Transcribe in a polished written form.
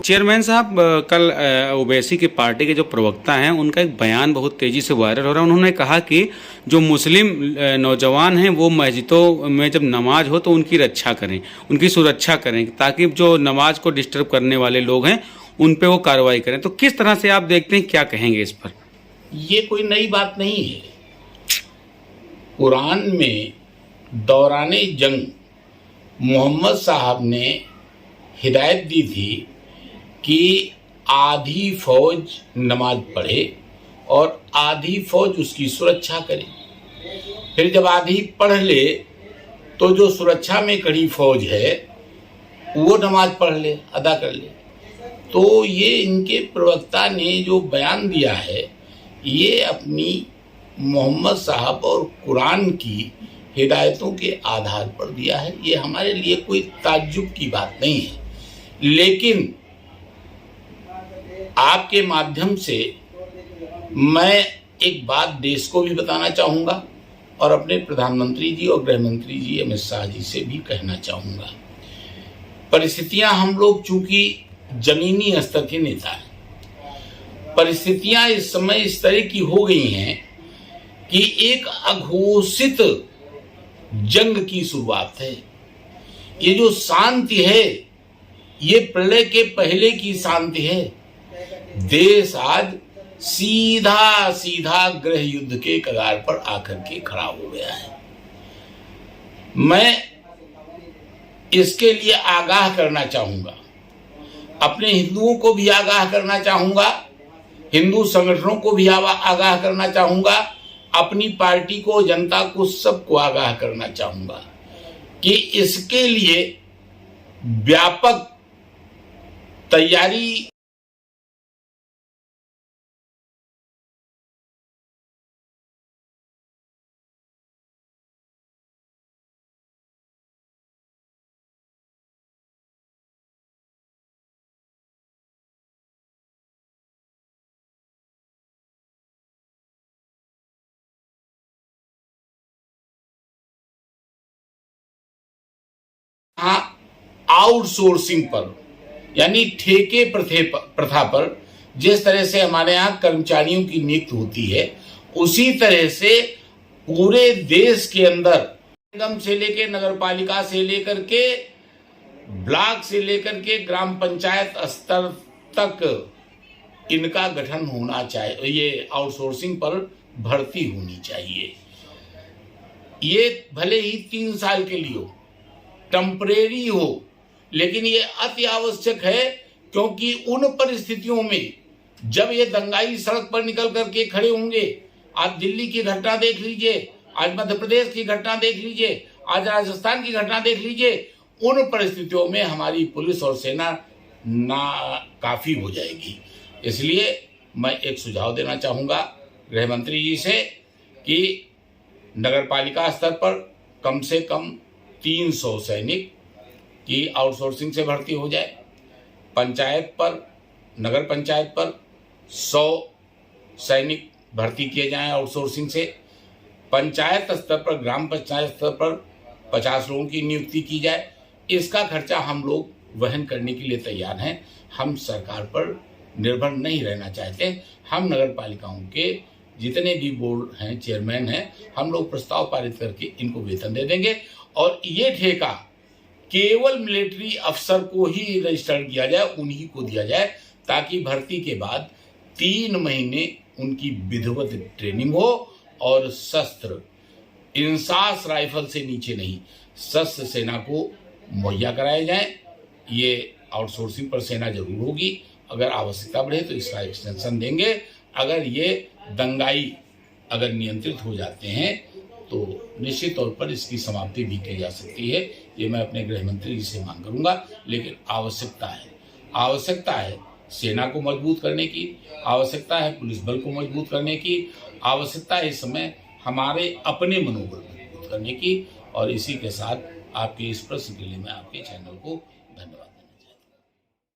Chairman साहब, कल ओवैसी की पार्टी के जो प्रवक्ता हैं उनका एक बयान बहुत तेजी से वायरल हो रहा है। उन्होंने कहा कि जो मुस्लिम नौजवान हैं वो मस्जिदों में जब नमाज हो तो उनकी रक्षा करें, उनकी सुरक्षा करें, ताकि जो नमाज को डिस्टर्ब करने वाले लोग हैं उन पे वो कार्रवाई करें। तो किस तरह से आप देखते हैं, क्या कहेंगे इस पर? ये कोई नई बात नहीं है। कुरान में दौराने जंग मोहम्मद साहब ने हिदायत दी थी कि आधी फौज नमाज पढ़े और आधी फौज उसकी सुरक्षा करे। फिर जब आधी पढ़ ले तो जो सुरक्षा में खड़ी फौज है वो नमाज पढ़ ले, अदा कर ले। तो ये इनके प्रवक्ता ने जो बयान दिया है ये अपनी मोहम्मद साहब और कुरान की हिदायतों के आधार पर दिया है। ये हमारे लिए कोई ताज्जुब की बात नहीं है। लेकिन आपके माध्यम से मैं एक बात देश को भी बताना चाहूँगा और अपने प्रधानमंत्री जी और गृह मंत्री जी अमित शाह जी से भी कहना चाहूँगा। परिस्थितियां, हम लोग चूंकि जमीनी स्तर के नेता हैं, परिस्थितियां इस समय इस तरह की हो गई हैं कि एक अघोषित जंग की शुरुआत है। ये जो शांति है ये प्रलय के पहले की शांति है। देश आज सीधा सीधा गृह युद्ध के कगार पर आकर के खड़ा हो गया है। मैं इसके लिए आगाह करना चाहूंगा, अपने हिंदुओं को भी आगाह करना चाहूंगा, हिंदू संगठनों को भी आगाह करना चाहूंगा, अपनी पार्टी को, जनता को, सबको आगाह करना चाहूंगा कि इसके लिए व्यापक तैयारी आउटसोर्सिंग पर, यानी ठेके प्रथा पर जिस तरह से हमारे यहाँ कर्मचारियों की नियुक्ति होती है उसी तरह से पूरे देश के अंदर निगम से लेकर, नगर पालिका से लेकर के, ब्लॉक से लेकर के ग्राम पंचायत स्तर तक इनका गठन होना चाहिए। ये आउटसोर्सिंग पर भर्ती होनी चाहिए। ये भले ही 3 साल के लिए हो, टेम्परेरी हो, लेकिन ये अति आवश्यक है, क्योंकि उन परिस्थितियों में जब ये दंगाई सड़क पर निकल करके खड़े होंगे, आज दिल्ली की घटना देख लीजिए, आज मध्य प्रदेश की घटना देख लीजिए, आज राजस्थान की घटना देख लीजिए, उन परिस्थितियों में हमारी पुलिस और सेना नाकाफी हो जाएगी। इसलिए मैं एक सुझाव देना चाहूँगा गृह मंत्री जी से कि नगर पालिका स्तर पर कम से कम 300 सैनिक की आउटसोर्सिंग से भर्ती हो जाए, पंचायत पर, नगर पंचायत पर 100 सैनिक भर्ती किए जाएं आउटसोर्सिंग से, पंचायत स्तर पर, ग्राम पंचायत स्तर पर 50 लोगों की नियुक्ति की जाए। इसका खर्चा हम लोग वहन करने के लिए तैयार हैं। हम सरकार पर निर्भर नहीं रहना चाहते। हम नगर पालिकाओं के जितने भी बोर्ड हैं, चेयरमैन हैं, हम लोग प्रस्ताव पारित करके इनको वेतन दे देंगे और ये ठेका केवल मिलिट्री अफसर को ही रजिस्टर किया जाए, उन्हीं को दिया जाए, ताकि भर्ती के बाद 3 महीने उनकी विधिवत ट्रेनिंग हो और शस्त्र, इंसास राइफल से नीचे नहीं, शस्त्र सेना को मुहैया कराए जाए। ये आउटसोर्सिंग पर सेना जरूर होगी। अगर आवश्यकता बढ़े तो इसका एक्सटेंशन देंगे। अगर ये दंगाई अगर नियंत्रित हो जाते हैं तो निश्चित तौर पर इसकी समाप्ति भी की जा सकती है। ये मैं अपने गृह मंत्री जी से मांग करूंगा। लेकिन आवश्यकता है सेना को मजबूत करने की, आवश्यकता है पुलिस बल को मजबूत करने की, आवश्यकता है इस समय हमारे अपने मनोबल मजबूत करने की। और इसी के साथ आपके इस प्रश्न के लिए मैं आपके चैनल को धन्यवाद।